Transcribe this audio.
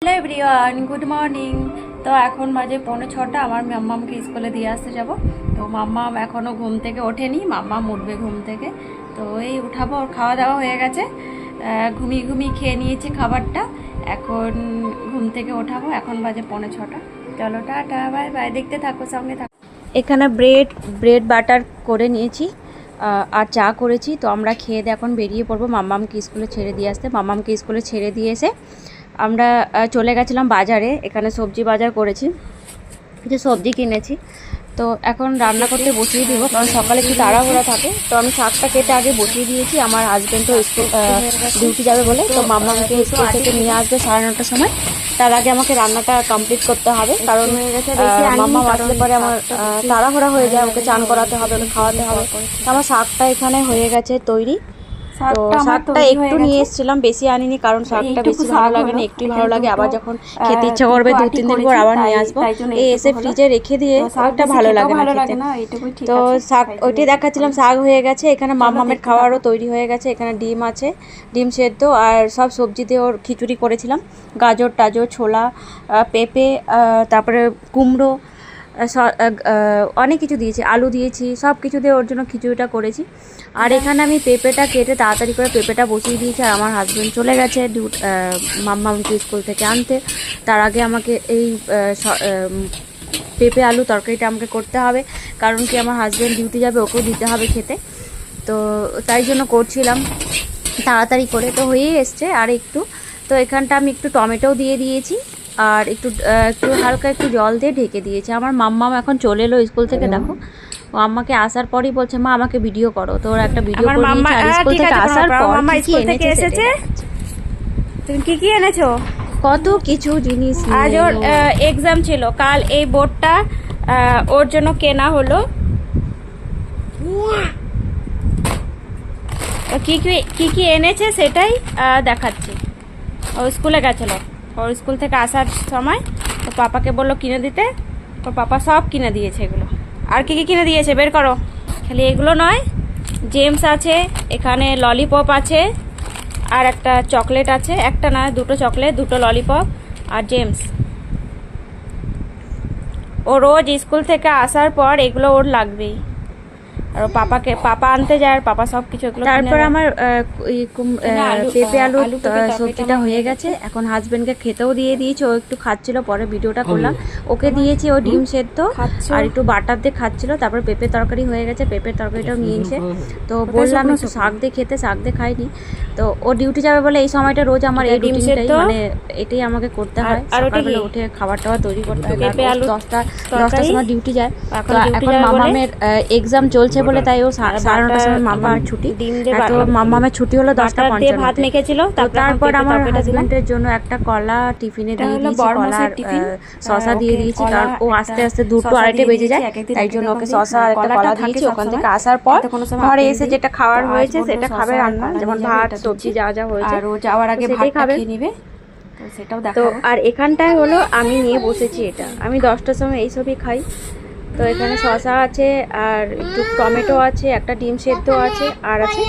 Hello everyone, good morning. তো এখন বাজে 5:45। আমার মাম্মামকে স্কুলে দিয়ে আসতে যাব। তো মাম্মাম এখনও ঘুম থেকে ওঠেনি, মাম্মাম উঠবে ঘুম থেকে। তো এই উঠাবো, ওর খাওয়া দাওয়া হয়ে গেছে, ঘুমিয়ে ঘুমিয়ে খেয়ে নিয়েছি খাবারটা। এখন ঘুম থেকে ওঠাবো, এখন বাজে 5:45। চলো টাটা, বাই বাই, দেখতে থাকো, সঙ্গে থাকো। এখানে ব্রেড বাটার করে নিয়েছি আর চা করেছি। তো আমরা খেয়ে দিয়ে এখন বেরিয়ে পড়বো মাম্মামকে স্কুলে ছেড়ে দিয়ে আসতে। মাম্মামকে স্কুলে ছেড়ে দিয়ে এসে আমরা চলে গেছিলাম বাজারে। এখানে সবজি বাজার করেছি, কিছু সবজি কিনেছি। তো এখন রান্না করতে বসিয়ে দিব, কারণ সকালে একটু তাড়াহুড়া থাকে। তো আমি শাকটা কেটে আগে বসিয়ে দিয়েছি। আমার হাজব্যান্ড তো স্কুল ডিউটি যাবে বলে, তো মাম্মামকে স্কুল থেকে নিয়ে আসবে 9:30টার সময়। তার আগে আমাকে রান্নাটা কমপ্লিট করতে হবে, কারণ মাম্মাম আসলে পরে আমার তাড়াহুড়া হয়ে যায়। ওকে চান করাতে হবে, ওকে খাওয়াতে হবে। তো আমার শাকটা এখানে হয়ে গেছে তৈরি। তো শাকটা একটু নিয়ে এসেছিলাম, বেশি আনিনি, কারণ শাকটা বেশি ভালো লাগে না, একটুই ভালো লাগে। আবার যখন খেতে ইচ্ছা করবে 2-3 দিন পর আবার নিয়ে আসবো। এই এসে ফ্রিজে রেখে দিয়ে ওটা ভালো লাগে না খেতে। তো শাক ওইটাই দেখাচ্ছিলাম, শাক হয়ে গেছে। এখানে মাম্মামের খাওয়ারও তৈরি হয়ে গেছে। এখানে ডিম আছে, ডিম সেদ্ধ, আর সব সবজি দিয়ে ওর খিচুড়ি করেছিলাম। গাজর টাজর, ছোলা, পেঁপে, তারপরে কুমড়ো, অনেক কিছু দিয়েছি, আলু দিয়েছি, সব কিছু দিয়ে ওর জন্য খিচুড়িটা করেছি। আর এখানে আমি পেঁপেটা কেটে তাড়াতাড়ি করে পেঁপেটা বসিয়ে দিয়েছি। আর আমার হাজব্যান্ড চলে গেছে মাম্মামকে স্কুল থেকে আনতে। তার আগে আমাকে এই পেঁপে আলু তরকারিটা আমাকে করতে হবে, কারণ কি আমার হাজব্যান্ড ডিউটি যাবে, ওকেও দিতে হবে খেতে। তো তাই জন্য করছিলাম তাড়াতাড়ি করে। তো হয়েই এসছে আর একটু। তো এখানটা আমি একটু টমেটো দিয়ে দিয়েছি, আর একটু হালকা একটু জল দিয়ে ঢেকে দিয়েছি। আমার মাম্মাম এখন চলে এলো স্কুল থেকে। দেখো, ও আমাকে আসার পরই বলছে, মা আমাকে ভিডিও করো। তো ওর একটা ভিডিও করে নিয়েছি। আর স্কুল থেকে আসার পর মাম্মা স্কুল থেকে এসেছে। তুমি কি কি এনেছো? কত কিছু জিনিস। আজ ওর এক্সাম ছিল, কাল এই বোর্ডটা ওর জন্য কেনা হলো। কি কি এনেছে সেটাই দেখাচ্ছি। ও স্কুলে গেছিল, ওর স্কুল থেকে আসার সময় ওর পাপাকে বললো কিনে দিতে। ওর পাপা সব কিনে দিয়েছে এগুলো। আর কি কি কিনে দিয়েছে বের করো। খালি এগুলো নয়, জেমস আছে, এখানে ললিপপ আছে, আর একটা চকলেট আছে। একটা না, দুটো চকলেট, দুটো ললিপপ আর জেমস। ও রোজ স্কুল থেকে আসার পর এগুলো ওর লাগবেই। আর পাপা আনতে যায়, আর পাপা সব কিছু এগুলো। তারপর আমার পেঁপে আলু সবজিটা হয়ে গেছে। এখন হাজবেন্ডকে খেতেও দিয়ে দিয়েছি, ও একটু খাচ্ছিল, পরে ভিডিওটা করলাম। ওকে দিয়েছি ও ডিম সেদ্ধ আর একটু বাটার দিয়ে খাচ্ছিল। তারপর পেঁপে তরকারি হয়ে গেছে, পেঁপের তরকারিটাও নিয়েছে। তো বললাম একটু শাক দিয়ে খেতে, শাক দিয়ে খাইনি। তো ও ডিউটি যাবে বলে এই সময়টা রোজ আমার এই রুটিনটাই, মানে এটাই আমাকে করতে হয়। সকালবেলা উঠে খাবার টাবার তৈরি করতে হয়। 10টার সময় ডিউটি যায়। তো এখন মামামের এক্সাম চলছে বলে, তাই ও 9:30টার সময় মামামের ছুটি। তো মামামের ছুটি হলো 10:55 ভাত মেখেছিল। তারপর আমার হাজবেন্ডের জন্য একটা কলা টিফিনে দিয়ে দিয়েছি, কলা শসা দিয়ে দিয়েছি, কারণ ও আস্তে আস্তে 2-2:30 বেজে যায়। তাই জন্য ওকে শসা আর একটা কলা দিয়েছি। ওখান থেকে আসার পর ঘরে এসে যেটা খাওয়ার হয়েছে সেটা খাবে, রান্না যেমন ভাত সবজি যা যা হয়েছে, আর ও যাওয়ার আগে ভাত খাবে নিবে। তো আর এখানটায় হলো আমি নিয়ে বসেছি এটা, আমি 10টার সময় এইসবই খাই। তো এখানে শসা আছে, আর একটু টমেটো আছে, একটা ডিম সেদ্ধ আছে, আর আছে